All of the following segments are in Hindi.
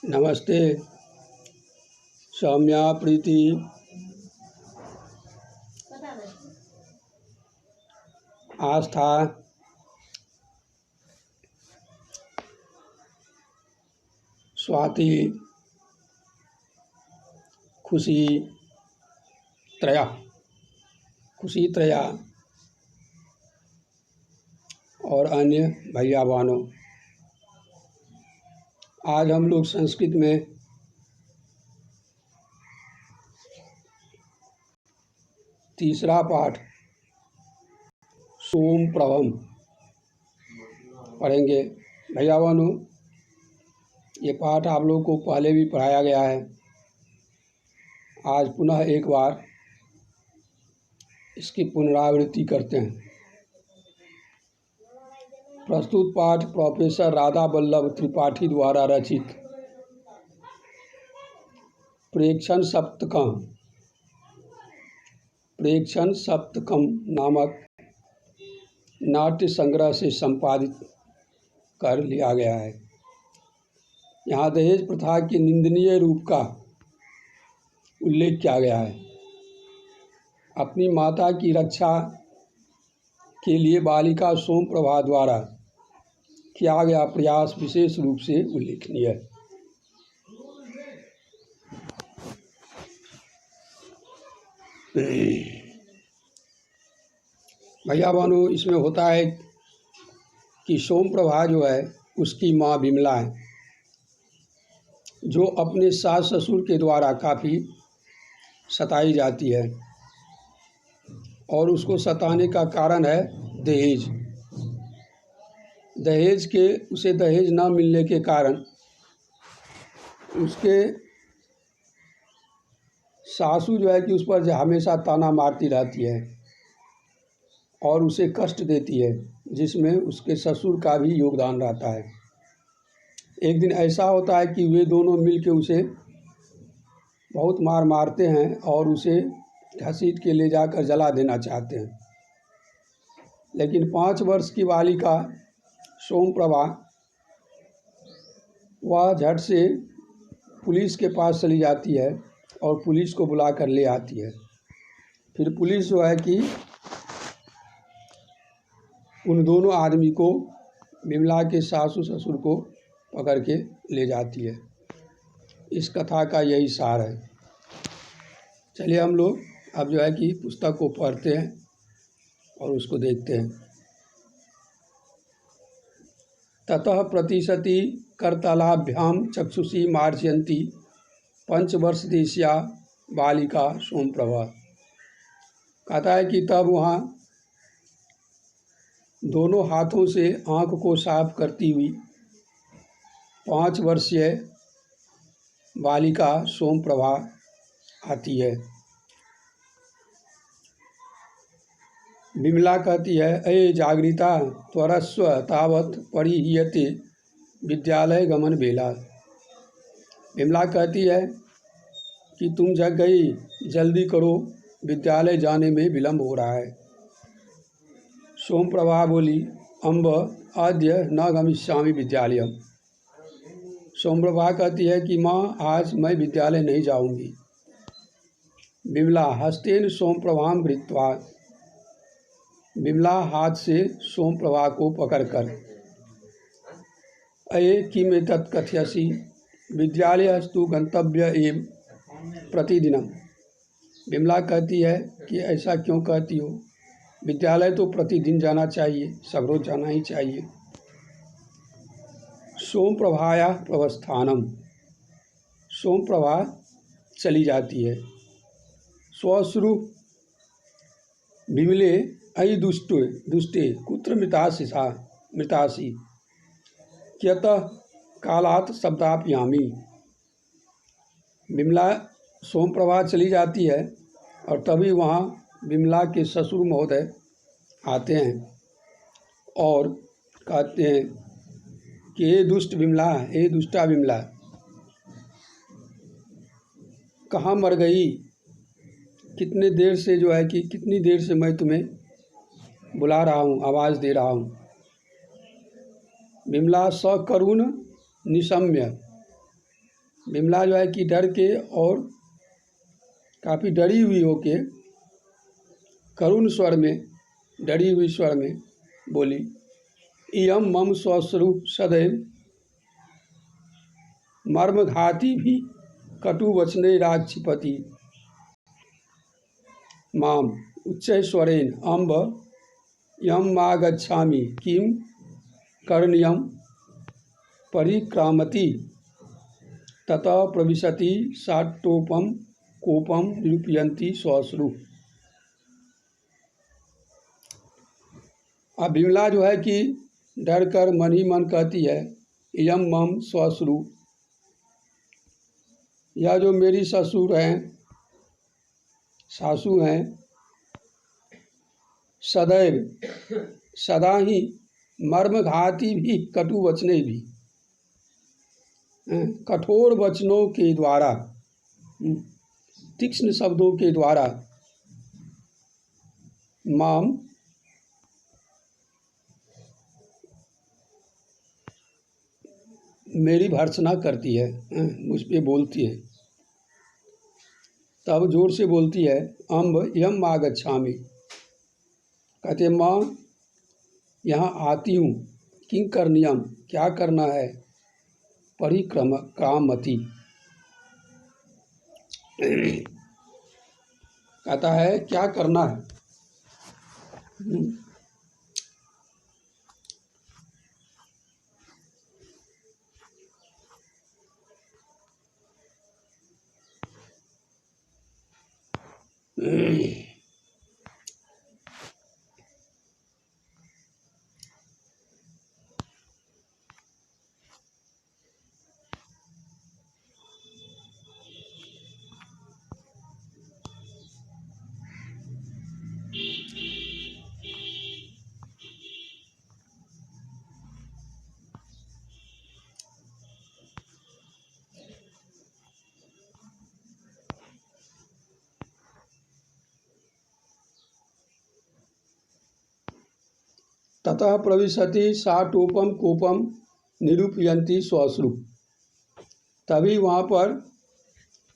नमस्ते। सौम्या, प्रीति, आस्था, स्वाति, खुशी, त्रया, खुशी त्रया और अन्य भैया बहनों, आज हम लोग संस्कृत में तीसरा पाठ सोम प्रभम पढ़ेंगे। भैया बहनों, ये पाठ आप लोगों को पहले भी पढ़ाया गया है। आज पुनः एक बार इसकी पुनरावृत्ति करते हैं। प्रस्तुत पाठ प्रोफेसर राधा वल्लभ त्रिपाठी द्वारा रचित प्रेक्षण सप्तकम नामक नाट्य संग्रह से संपादित कर लिया गया है। यहाँ दहेज प्रथा के निंदनीय रूप का उल्लेख किया गया है। अपनी माता की रक्षा के लिए बालिका सोमप्रभा द्वारा किया गया प्रयास विशेष रूप से उल्लेखनीय है। भैया बहनों, इसमें होता है कि सोमप्रभा जो है उसकी माँ विमला है, जो अपने सास ससुर के द्वारा काफ़ी सताई जाती है और उसको सताने का कारण है दहेज। उसे दहेज न मिलने के कारण उसके सासू जो है कि उस पर हमेशा ताना मारती रहती है और उसे कष्ट देती है, जिसमें उसके ससुर का भी योगदान रहता है। एक दिन ऐसा होता है कि वे दोनों मिलकर उसे बहुत मारते हैं और उसे घसीट के ले जाकर जला देना चाहते हैं। लेकिन 5 वर्ष की बालिका सोमप्रभा वह झट से पुलिस के पास चली जाती है और पुलिस को बुला कर ले आती है। फिर पुलिस जो है कि उन दोनों आदमी को, विमला के सासू ससुर को पकड़ के ले जाती है। इस कथा का यही सार है। चलिए हम लोग अब जो है कि पुस्तक को पढ़ते हैं और उसको देखते हैं। ततः प्रतिशति करतलाभ्याम चक्षुषी मार्जयन्ती 5 वर्ष देशिया बालिका सोमप्रभा। कहता है कि तब वहाँ दोनों हाथों से आँख को साफ करती हुई 5 वर्षीय बालिका सोमप्रभा आती है। विमला कहती है, अये जागृता त्वरस्व तावत परिहीयते विद्यालय गमन बेला। विमला कहती है कि तुम जग गई, जल्दी करो, विद्यालय जाने में विलंब हो रहा है। सोमप्रभा बोली, अम्ब अद्य न गमिष्यामि विद्यालयम। सोमप्रभा कहती है कि माँ, आज मैं विद्यालय नहीं जाऊंगी। विमला हस्तेन सोमप्रभाम गृहीत्वा। विमला हाथ से सोमप्रभा को पकड़कर, अये किम एतत् कथयसि विद्यालयस्तु गंतव्य एव प्रतिदिनम। विमला कहती है कि ऐसा क्यों कहती हो, विद्यालय तो प्रतिदिन जाना चाहिए, सब रोज जाना ही चाहिए। सोमप्रभाया प्रवस्थानम। सोमप्रभा चली जाती है। स्वश्रु विमले अयि दुष्टे कुत्र मृतासी क्यतः कालात् शब्दाप्यामी। विमला सोमप्रभा चली जाती है और तभी वहाँ विमला के ससुर महोदय आते हैं और कहते हैं कि हे दुष्ट विमला, हे दुष्टा विमला, कहाँ मर गई? कितनी देर से मैं तुम्हें बुला रहा हूँ, आवाज़ दे रहा हूँ। विमला सकरुण निशम्य विमला जो है कि डर के और काफ़ी डरी हुई होके करुण स्वर में, डरी हुई स्वर में बोली, इयम मम स्वस्वरूप सदैव मर्मघाती भी कटु वचने राक्षिपति माम उच्च स्वरेण अम्ब यम मा गच्छामि किम करणीयम परिक्रामति ततः प्रविशति साटोपम कोपम निरूपयन्ति स्वश्रु। अब विमला जो है कि डर कर मन ही मन कहती है, इयम मम स्वश्रु, यह जो मेरी ससुर हैं, सासू हैं, सदैव सदा ही मर्मघाती भी कटु वचने भी, कठोर वचनों के द्वारा, तीक्ष्ण शब्दों के द्वारा माम मेरी भर्त्सना करती है, मुझ पे बोलती है। तब जोर से बोलती है, अम्ब यम मा गच्छामि, कहते माँ यहाँ आती हूँ, किं करनियम, क्या करना है, परिक्रामति, कहता है क्या करना है। ततः प्रविशति साटोपम कोपम निरूपयन्ति स्वश्रु, तभी वहाँ पर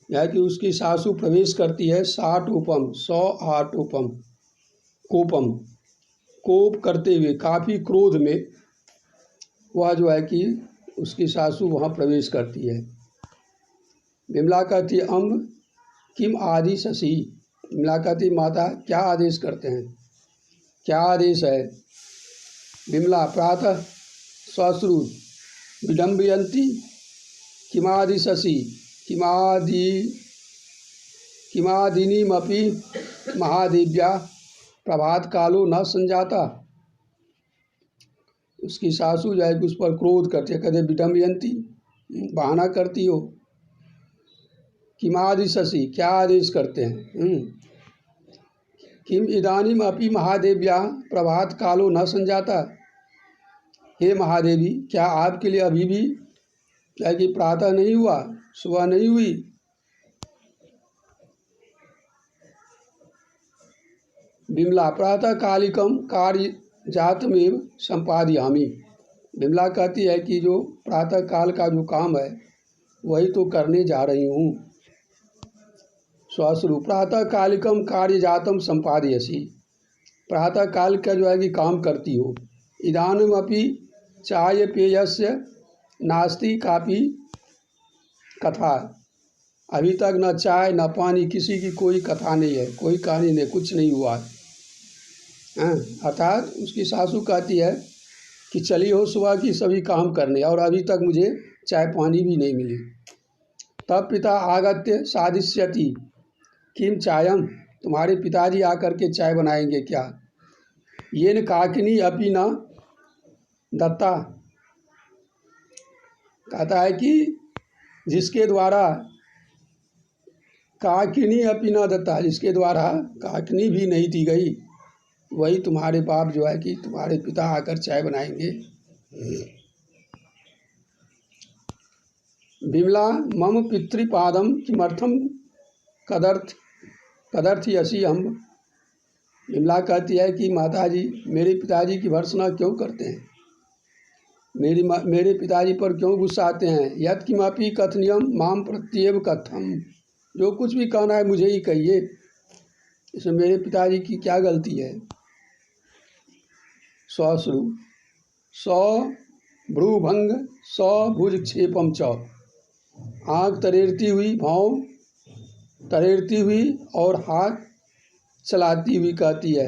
यह कि उसकी सासू प्रवेश करती है। साटोपम 108 कोपम, कोप करते हुए, काफ़ी क्रोध में वह जो है कि उसकी सासू वहाँ प्रवेश करती है। विमला कहती अम्ब किम आदि शशि, विमला कहती माता क्या आदेश करते हैं, क्या आदेश है। विमला प्रातः स्वश्रु विडम्बयन्ति किमादि शशि किमादिनीमपि महादेव्या प्रभात कालो न संजाता। उसकी सासू जो है उस पर क्रोध करते, कहते विडम्बयन्ति, बहाना करती हो, किमादि शशि, क्या आदेश करते हैं, किम इदानीम अपि महादेव्या प्रभात कालो न संजाता, हे महादेवी क्या आपके लिए अभी भी क्या कि प्रातः नहीं हुआ, सुबह नहीं हुई। विमला प्रातः कालिकम कार्य जातमेव संपादयामि, विमला कहती है कि जो प्रातः काल का जो काम है वही तो करने जा रही हूँ। स्वश्रु प्रातः कालिकम कार्य जातम संपादयसी, प्रातः काल का जो है कि काम करती हो। इदानीमपि चाय पेयस्य नास्ति कापि कथा, अभी तक न चाय न पानी, किसी की कोई कथा नहीं है, कोई कहानी नहीं, कुछ नहीं हुआ। अर्थात उसकी सासू कहती है कि चली हो सुबह की सभी काम करने और अभी तक मुझे चाय पानी भी नहीं मिली। तब पिता आगत्य सादिश्यति किम चायम, तुम्हारे पिताजी आकर के चाय बनाएंगे क्या। ये न काकिनी अपि न दत्ता, कहता है कि जिसके द्वारा काकिनी अपि न दत्ता, जिसके द्वारा काकिनी भी नहीं दी गई, वही तुम्हारे बाप जो है कि तुम्हारे पिता आकर चाय बनाएंगे। विमला मम पितृपादम किमर्थम कदर्थी असी हम, विमला कहती है कि माताजी मेरे पिताजी की भर्त्सना क्यों करते हैं। मेरे पिताजी पर क्यों गुस्सा आते हैं? यत् किमपि कथनीयम माम प्रत्येव कथम, जो कुछ भी कहना है मुझे ही कहिए, इसमें मेरे पिताजी की क्या गलती है? स्वश्रु सौ भ्रूभंग सौ भुजक्षेपम च, आँख तरेरती हुई, भौं तरेरती हुई और हाथ चलाती हुई कहती है,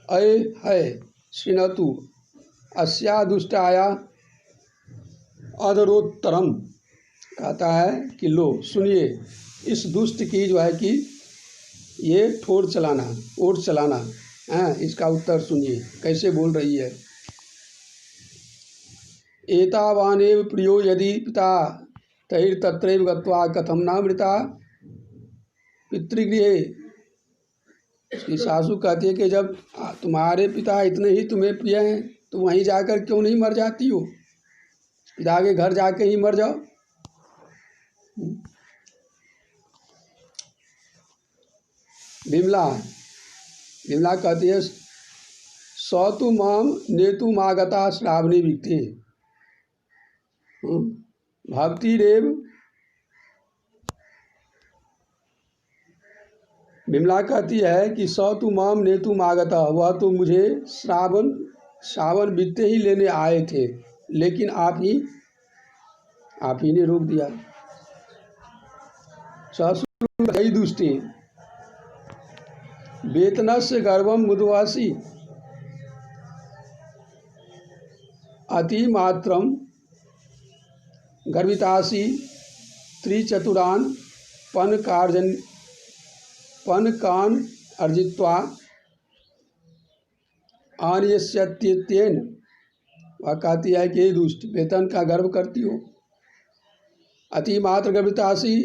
अय है श्रृणतु अस्या दुष्टाया अधरोत्तरम, कहता है कि लो सुनिए, इस दुष्ट की जो है कि ये ठोर चलाना, ओट चलाना है, इसका उत्तर सुनिए कैसे बोल रही है। एतावानेव प्रियो यदि पिता तैर्तत्रैव गत्वा कथम नामृता पितृगृहे। उसकी सासू कहती है कि जब तुम्हारे पिता इतने ही तुम्हें प्रिय हैं तो वहीं जाकर क्यों नहीं मर जाती हो? पिता के घर जाके ही मर जाओ। विमला कहती है, सौतु माम नेतु मागता श्रावणी विक्ति भक्ति रेव। विमला कहती है कि सौतु माम नेतु मागता, वह तो मुझे श्रावण बीतते ही लेने आए थे, लेकिन आप ही ने रोक दिया। ससुर कई दुष्टि वेतनस्य गर्भम मुदवासी अतिमात्रम गर्भितासी त्रिचतुरान पनकान अर्जित्वा आनियस्यत्येन। वह कहती है कि दुष्ट, वेतन का गर्व करती हो, अतिमात्र गर्भितासी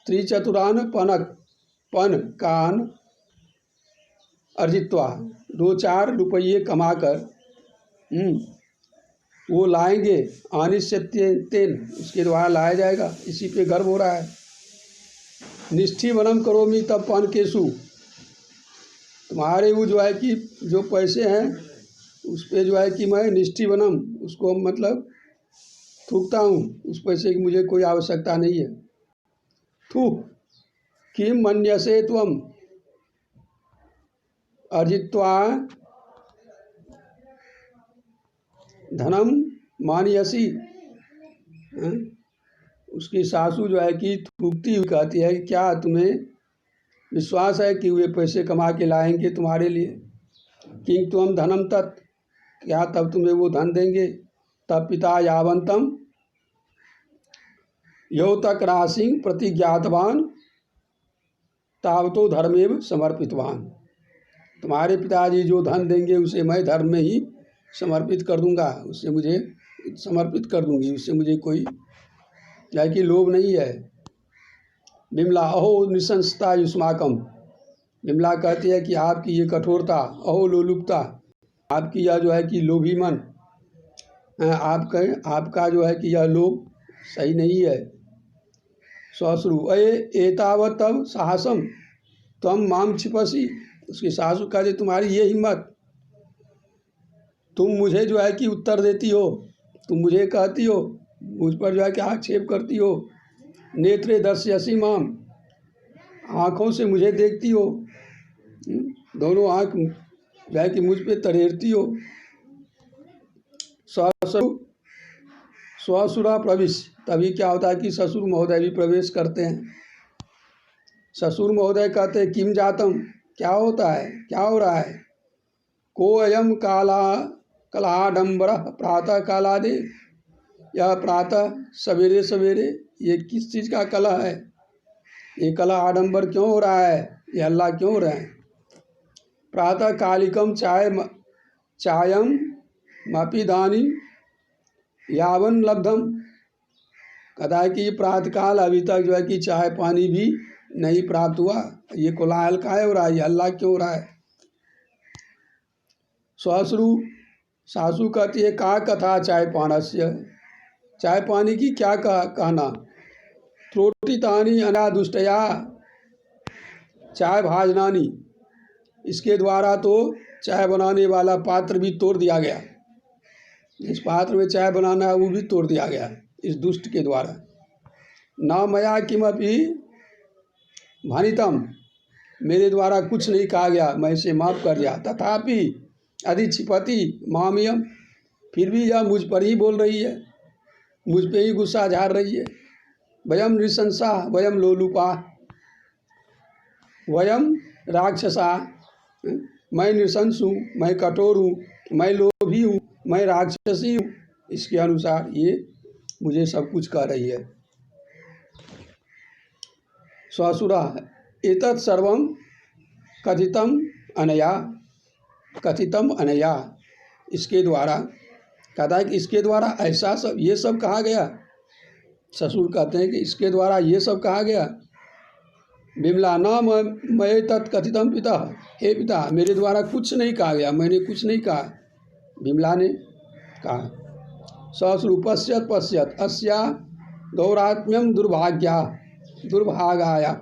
त्रिचतुरान पनकान अर्जित्वा, 2-4 रुपये कमाकर वो लाएंगे, आनिश्यत्येन, उसके द्वारा लाया जाएगा, इसी पे गर्व हो रहा है। निष्ठी वनम करोमि तब पन केसु, तुम्हारे वो जो है कि जो पैसे हैं उस पे जो है कि मैं निष्ठी वनम, उसको मतलब थूकता हूँ, उस पैसे की मुझे कोई आवश्यकता नहीं है। थू किम मन्यसे त्वम अर्जित्वा धनम मानियसी। उसकी सासू जो है कि थूकती हुई कहती है कि क्या तुम्हें विश्वास है कि वे पैसे कमा के लाएंगे तुम्हारे लिए? किं त्वम धनम तत्, क्या तब तुम्हें वो धन देंगे? तब पिता यावंतम यो तक राशि प्रतिज्ञातवान तावतो धर्मेव समर्पितवान। तुम्हारे पिताजी जो धन देंगे उसे मैं धर्म में ही समर्पित कर दूंगा, उससे मुझे समर्पित कर दूंगी, उससे मुझे कोई क्या कि लोभ नहीं है। विमला अहो निसंसता युष्माकम, विमला कहती है कि आपकी ये कठोरता, अहो लोलुपता, आपकी यह जो है कि लोभी मन, आपका जो है कि यह लोभ सही नहीं है। ससुरु अये एतावत तब साहसम तम माम छिपसी। उसकी सासू कहती तुम्हारी ये हिम्मत, तुम मुझे जो है कि उत्तर देती हो, तुम मुझे कहती हो, मुझ पर जो है कि आक्षेप करती हो। नेत्रे दर्शयसी माम, आँखों से मुझे देखती हो, दोनों आँख जो है कि मुझ पे तरेरती हो। स्वसुरा प्रवेश, तभी क्या होता है कि ससुर महोदय भी प्रवेश करते हैं। ससुर महोदय कहते हैं किम जातम, क्या होता है, क्या हो रहा है? को अयम कलाडंबर प्रातः कालादे, यह प्रातः सवेरे सवेरे ये किस चीज़ का कला है? ये कला आडंबर क्यों हो रहा है? ये हल्ला क्यों हो रहा है? प्रातः कालिकम चायम मापिदानी यावन लब्धम, कहता है कि प्रातःकाल अभी तक जो है कि चाय पानी भी नहीं प्राप्त हुआ, ये कोलाहल काहे हो रहा है, ये हल्ला क्यों हो रहा है? ससुरु सासू कहती है का कथा चाय पानस्य, चाय पानी की क्या कहना? त्रोटितानी अनादुष्टया चाय भाजनानी, इसके द्वारा तो चाय बनाने वाला पात्र भी तोड़ दिया गया। जिस पात्र में चाय बनाना है वो भी तोड़ दिया गया इस दुष्ट के द्वारा। न मया किमपि भनितम, मेरे द्वारा कुछ नहीं कहा गया, मैं इसे माफ़ कर दिया। तथापि अधिक्षिपति मामियम, फिर भी यह मुझ पर ही बोल रही है, मुझ पे ही गुस्सा झाड़ रही है। वयम नृशंसा वयम लोलुपा वयम राक्षसा, मैं नृशंस हूँ, मैं कठोर हूँ, मैं लोभी हूँ, मैं राक्षसी हूँ। इसके अनुसार ये मुझे सब कुछ कह रही है। स्वसुरा एतत् सर्वम कथितम अनया, इसके द्वारा कहता है कि इसके द्वारा ऐसा सब ये सब कहा गया। ससुर कहते हैं कि इसके द्वारा ये सब कहा गया। विमला न मैं तत्कथितम पिता, हे पिता मेरे द्वारा कुछ नहीं कहा गया, मैंने कुछ नहीं कहा, विमला ने कहा। ससुर पश्यत पश्यत अस्या दौरात्म्यम दुर्भागाया,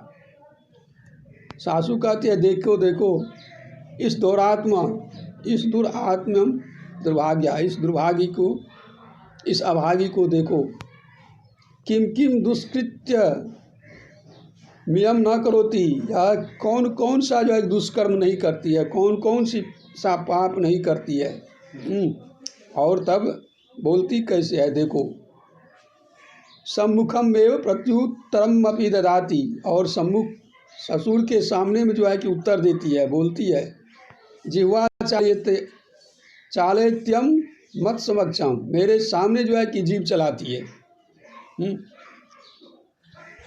सासू कहती है देखो देखो इस दुरात्म्यम दुर्भाग्या, इस दुर्भागी को, इस अभागी को देखो। किम किम दुष्कृत्य मियम न करोति, यह कौन कौन सा जो है दुष्कर्म नहीं करती है, कौन कौन सी सा पाप नहीं करती है। और तब बोलती कैसे है देखो। सम्मुखम एव प्रत्युत्तरम अपि ददाति, और सम्मुख ससुर के सामने में जो है कि उत्तर देती है, बोलती है। जिह्वा चालेत्यम मत समक्षम, मेरे सामने जो है कि जीभ चलाती है।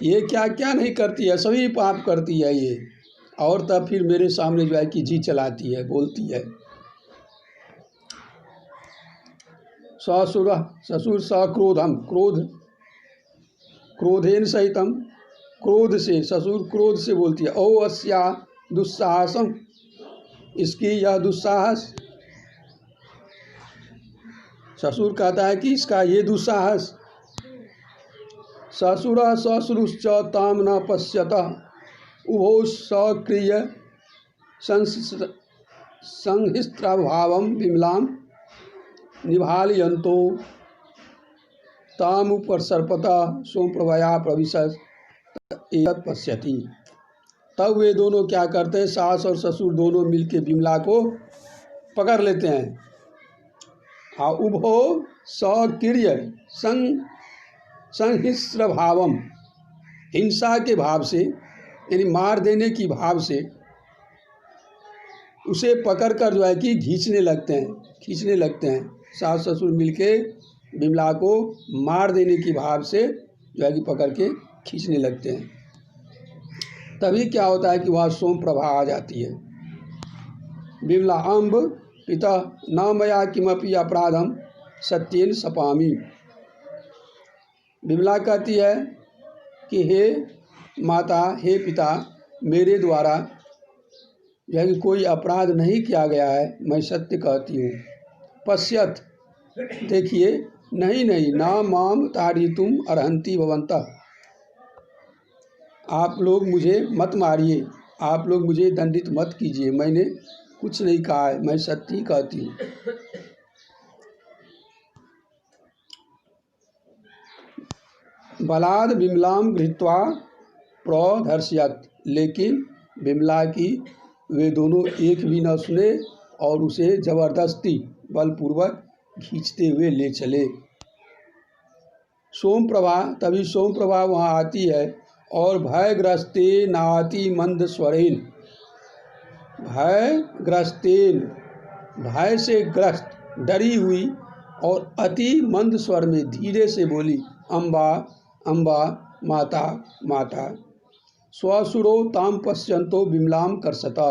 ये क्या क्या नहीं करती है, सभी पाप करती है ये, और तब फिर मेरे सामने जो है कि जी चलाती है, बोलती है। ससुर सक्रोधम, क्रोधेन सहितम, क्रोध से, ससुर क्रोध से बोलती है। ओ अस्या दुस्साहसम, इसकी यह दुस्साहस। ससुर कहता है कि इसका ये दुस्साहस। ससुर ससुरुश्च ताम न पश्यतः उभौ सक्रिय संहिस्त्रभावं विमलां निभालयन्तो तामुपसर्पतः सोमप्रभया प्रविशत एतत् पश्यति। तब वे दोनों क्या करते हैं, सास और ससुर दोनों मिलके विमला को पकड़ लेते हैं। हाँ, उभो सक्रिय संहिस्र भावम, हिंसा के भाव से, यानी मार देने की भाव से उसे पकड़कर जो है कि खींचने लगते हैं। सास ससुर मिलके विमला को मार देने की भाव से जो है कि पकड़ के खींचने लगते हैं। तभी क्या होता है कि वह सोम प्रभा आ जाती है। विमला अम्ब पिता न मया किमपि अपराधम सत्येन सपामी, विमला कहती है कि हे माता, हे पिता, मेरे द्वारा जो है कि कोई अपराध नहीं किया गया है, मैं सत्य कहती हूँ। पश्यत, देखिए, नहीं ना माम ताड़ितुम अर्हन्ति भवन्तः, आप लोग मुझे मत मारिए, आप लोग मुझे दंडित मत कीजिए, मैंने कुछ नहीं कहा है, मैं सत्य ही कहती हूँ। बलाद विमलाम गृहीत्वा प्रदर्शयत, लेकिन विमला की वे दोनों एक भी न सुने और उसे जबरदस्ती बलपूर्वक खींचते हुए ले चले। सोमप्रभा, तभी सोमप्रभा वहाँ आती है और भयग्रस्ते नाति मंद स्वरेन, भयग्रस्तेन, भय से ग्रस्त, डरी हुई और अति मंद स्वर में धीरे से बोली, अम्बा अम्बा, माता माता। स्वसुरो ताम पश्यंतो विमलाम कर्षता,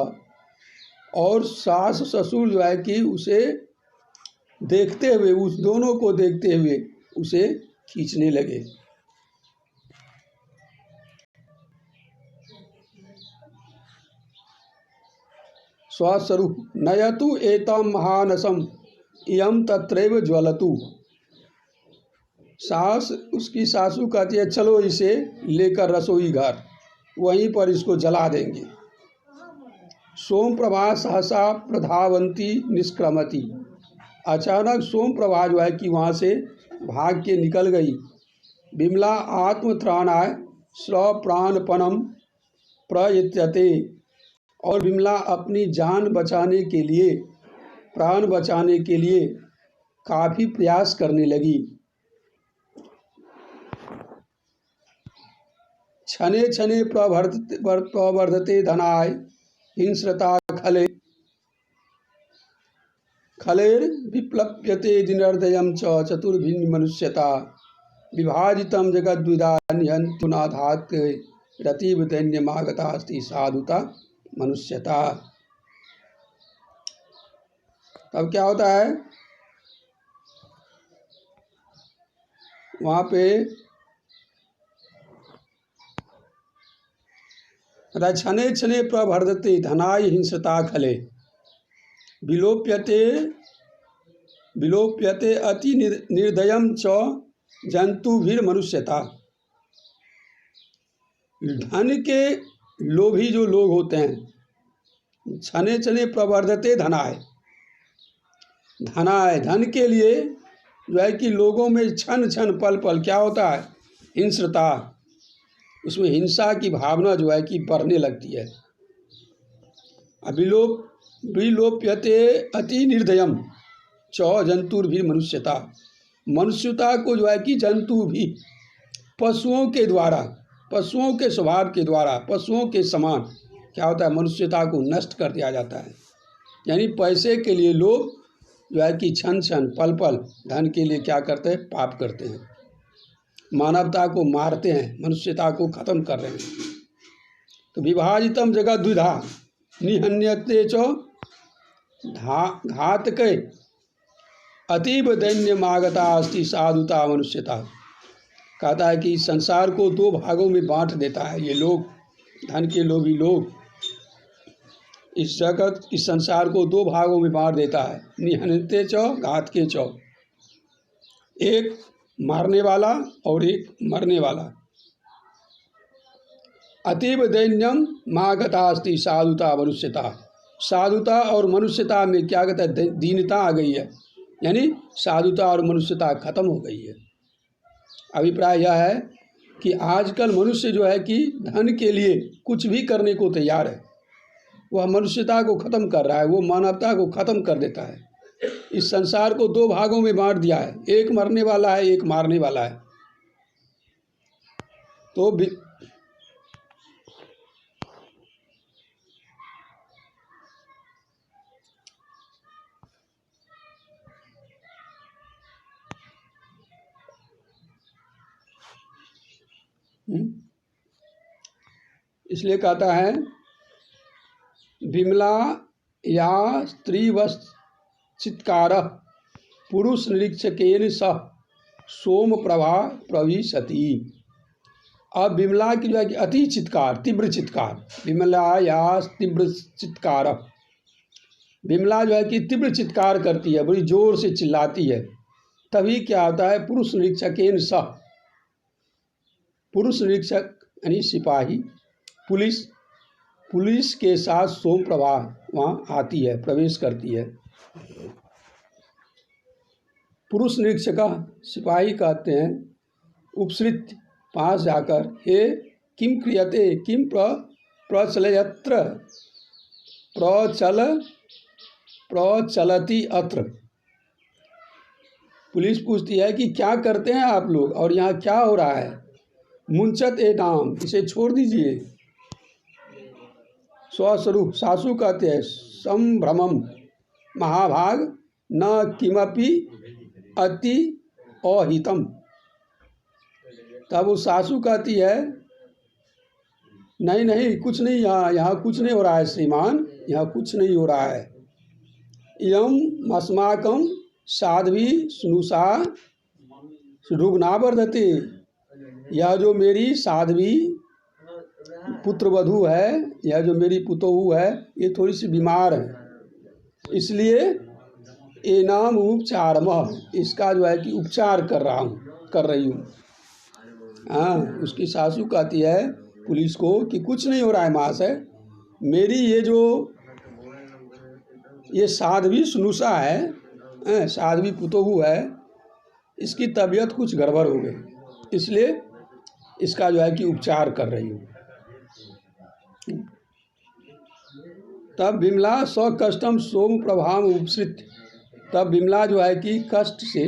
और सास ससुर जो है कि उसे देखते हुए, उस दोनों को देखते हुए उसे खींचने लगे। स्वस्वरूप नयतु एतम महानसम इयम तत्रैव ज्वलतु, सास, उसकी सासू कहती है चलो इसे लेकर रसोई घर, वहीं पर इसको जला देंगे। सोमप्रभा सहसा प्रधावंती निष्क्रमति, अचानक सोम प्रभा जो है कि वहाँ से भाग के निकल गई। विमला आत्मत्राणाय स्वप्राणपणम प्रयत्यते, और विमला अपनी जान बचाने के लिए, प्राण बचाने के लिए काफ़ी प्रयास करने लगी। क्षणे क्षणे प्रवर्धते धनाय हिंस्रता खले, खलेर विप्लव्यते दिनर्दयम च चतुर्भिन्न मनुष्यता, विभाजितम जगद्विदा निहंतुनाधात रतिव दैन्यमागतास्ति साधुता मनुष्यता। तब क्या होता है, वहाँ पे क्षणे क्षणे प्रवर्धते धनाय हिंसता खले, विलोप्यते अति निर्दयम च जंतुभिर्मनुष्यता। धन के लोभी जो लोग होते हैं, क्षणे क्षणे प्रवर्धते धनाय, धन के लिए जो है कि लोगों में क्षण क्षण पल पल क्या होता है, हिंसता, उसमें हिंसा की भावना जो है कि बढ़ने लगती है। विलोप्यते अति निर्दयम च जंतुर्भिर्मनुष्यता, मनुष्यता को जो है कि जंतु भी, पशुओं के द्वारा, पशुओं के स्वभाव के द्वारा, पशुओं के समान क्या होता है, मनुष्यता को नष्ट कर दिया जाता है। यानी पैसे के लिए लोग जो है कि क्षण क्षण पल पल धन के लिए क्या करते हैं, पाप करते हैं, मानवता को मारते हैं, मनुष्यता को खत्म कर रहे हैं। तो विभाजितम जगत द्विधा निहन्यते च घातके अतीब दैन्यमागता अस्ति साधुता मनुष्यता। कहता है कि संसार को दो भागों में बांट देता है ये लोग, धन के लोभी लोग इस संसार को दो भागों में बांट देता है, निहन्यते च घातके च, एक मारने वाला और एक मरने वाला। अतीब दैन्यम मागता अस्ति साधुता मनुष्यता, साधुता और मनुष्यता में क्या कहता है, दीनता आ गई है, यानी साधुता और मनुष्यता खत्म हो गई है। अभिप्राय यह है कि आजकल मनुष्य जो है कि धन के लिए कुछ भी करने को तैयार है, वह मनुष्यता को खत्म कर रहा है, वो मानवता को खत्म कर देता है। इस संसार को दो भागों में बांट दिया है, एक मरने वाला है, एक मारने वाला है। तो इसलिए कहता है विमला या स्त्रीवश चित्कार पुरुष निरीक्षकेन सह सोम प्रभा प्रविशति। अब विमला की जो है कि अति चित्कार, तीव्र चित्कार, विमला या तीव्र चित्कार, विमला जो है कि तीव्र चित्कार करती है, बड़ी जोर से चिल्लाती है। तभी क्या होता है, पुरुष निरीक्षकेन सह, पुरुष निरीक्षक यानी सिपाही, पुलिस के साथ सोम प्रभा वहाँ आती है, प्रवेश करती है। पुरुष निरीक्षक सिपाही कहते हैं उपसृत पास जाकर, हे किम क्रियते किम प्रचलयत्र प्रचलति अत्र। पुलिस पूछती है कि क्या करते हैं आप लोग और यहाँ क्या हो रहा है। मुंचत ए नाम, इसे छोड़ दीजिए। स्वस्वरूप सासू कहते हैं संभ्रमम महाभाग न किमपि अति अहितम। तब वो सासू कहती है नहीं नहीं कुछ नहीं, यहाँ कुछ नहीं हो रहा है श्रीमान, यहाँ कुछ नहीं हो रहा है। इयम अस्माकं साध्वी स्नुषा रुग्ना वर्धते, यह जो मेरी साध्वी पुत्रवधू है, यह जो मेरी पुतोहू है, ये थोड़ी सी बीमार है, इसलिए एनाम उपचारम, इसका जो है कि उपचार कर रही हूँ। हाँ, उसकी सासू कहती है पुलिस को कि कुछ नहीं हो रहा है महाशय, मेरी ये साध्वी स्नुषा है, साध्वी पुतोहू है, इसकी तबीयत कुछ गड़बड़ हो गई, इसलिए इसका जो है कि उपचार कर रही हूँ। तब विमला कष्टम सोम प्रभाम उपसृत। तब विमला जो है कि कष्ट से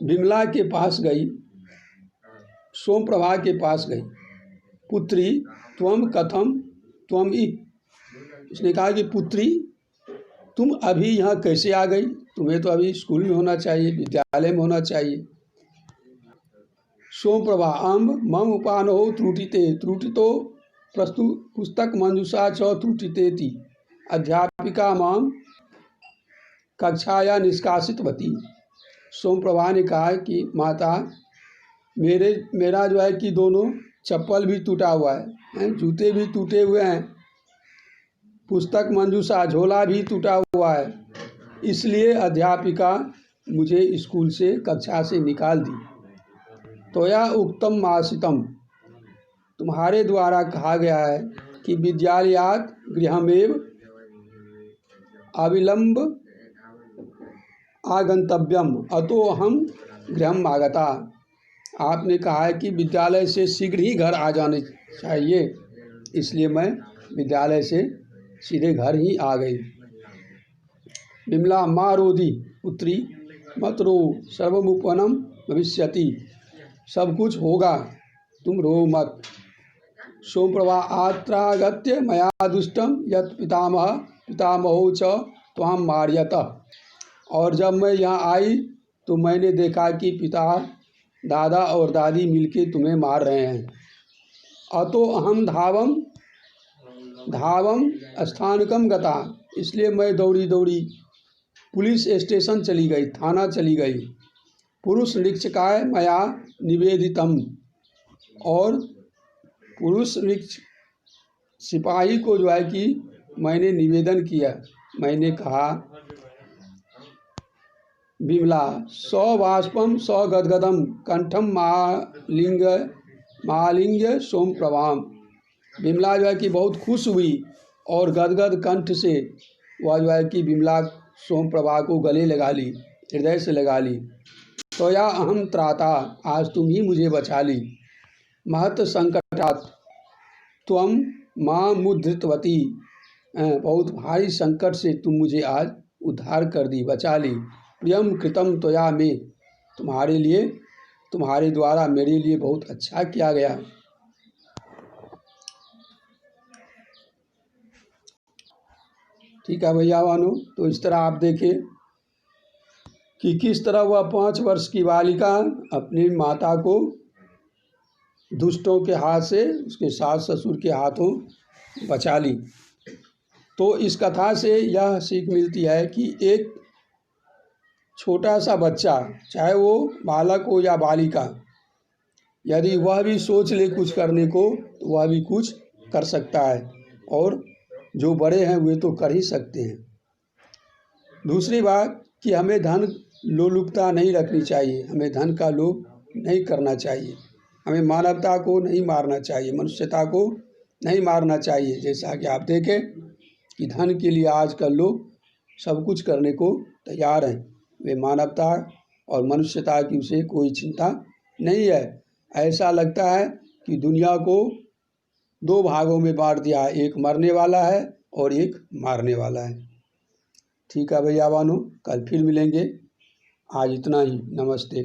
विमला के पास गई, सोम प्रभा के पास गई। पुत्री त्वम कथम त्वम इ। उसने कहा कि पुत्री तुम अभी यहाँ कैसे आ गई? तुम्हें तो अभी स्कूल में होना चाहिए, विद्यालय में होना चाहिए। सोम प्रभा अम्ब मम उपानो त्रुटिते त्रुटितो पुस्तक मंजुषा च त्रुटितेति अध्यापिका माम कक्षाया निष्कासितवती। सोम प्रभा ने कहा कि माता मेरा जो है कि दोनों चप्पल भी टूटा हुआ है, जूते भी टूटे हुए हैं, पुस्तक मंजूषा झोला भी टूटा हुआ है, इसलिए अध्यापिका मुझे स्कूल से कक्षा से निकाल दी। त्वया उक्तम मासितम, तुम्हारे द्वारा कहा गया है कि विद्यालयात् गृहमेव अविलंब आगंतव्यम अतो हम गृहम आगता। आपने कहा है कि विद्यालय से शीघ्र ही घर आ जाने चाहिए, इसलिए मैं विद्यालय से सीधे घर ही आ गई। विमला माँ रोधी पुत्री मत रो सर्वमुपनम भविष्यति, सब कुछ होगा, तुम रो मत। सोमप्रभा आत्रागत्य मया दुष्टम यत् पितामहो च त्वाम मार्यतः। और जब मैं यहाँ आई तो मैंने देखा कि पिता दादा और दादी मिलके तुम्हें मार रहे हैं। अतो अहम धावम स्थानकम गता, इसलिए मैं दौड़ी दौड़ी पुलिस स्टेशन चली गई, थाना चली गई। पुरुष निरीक्षकाय मया निवेदितम, और पुरुष सिपाही को जो है कि मैंने निवेदन किया। मैंने कहा विमला सवाष्पम सगदगदम कंठम महालिंग सोम प्रभाम। विमला जो है कि बहुत खुश हुई और गदगद कंठ से वह जो है कि विमला सोम प्रभा को गले लगा ली, हृदय से लगा ली। तो या अहम त्राता, आज तुम ही मुझे बचा ली। महत संकटात् त्वम मां मुद्धृतवती, बहुत भारी संकट से तुम मुझे आज उद्धार कर दी, बचा ली। प्रियम कृतम त्वया में, तुम्हारे लिए, तुम्हारे द्वारा मेरे लिए बहुत अच्छा किया गया। ठीक है भैया वानो, तो इस तरह आप देखें कि किस तरह वह 5 वर्ष की बालिका अपनी माता को दुष्टों के हाथ से, उसके सास ससुर के हाथों बचा ली। तो इस कथा से यह सीख मिलती है कि एक छोटा सा बच्चा, चाहे वो बालक हो या बालिका, यदि वह भी सोच ले कुछ करने को तो वह भी कुछ कर सकता है, और जो बड़े हैं वे तो कर ही सकते हैं। दूसरी बात कि हमें धन लोलुपता नहीं रखनी चाहिए, हमें धन का लोभ नहीं करना चाहिए, हमें मानवता को नहीं मारना चाहिए, मनुष्यता को नहीं मारना चाहिए। जैसा कि आप देखें कि धन के लिए आजकल लोग सब कुछ करने को तैयार हैं, वे मानवता और मनुष्यता की उसे कोई चिंता नहीं है। ऐसा लगता है कि दुनिया को 2 भागों में बांट दिया है, एक मरने वाला है और एक मारने वाला है। ठीक है भैया बानो, कल फिर मिलेंगे। आज इतना ही, नमस्ते।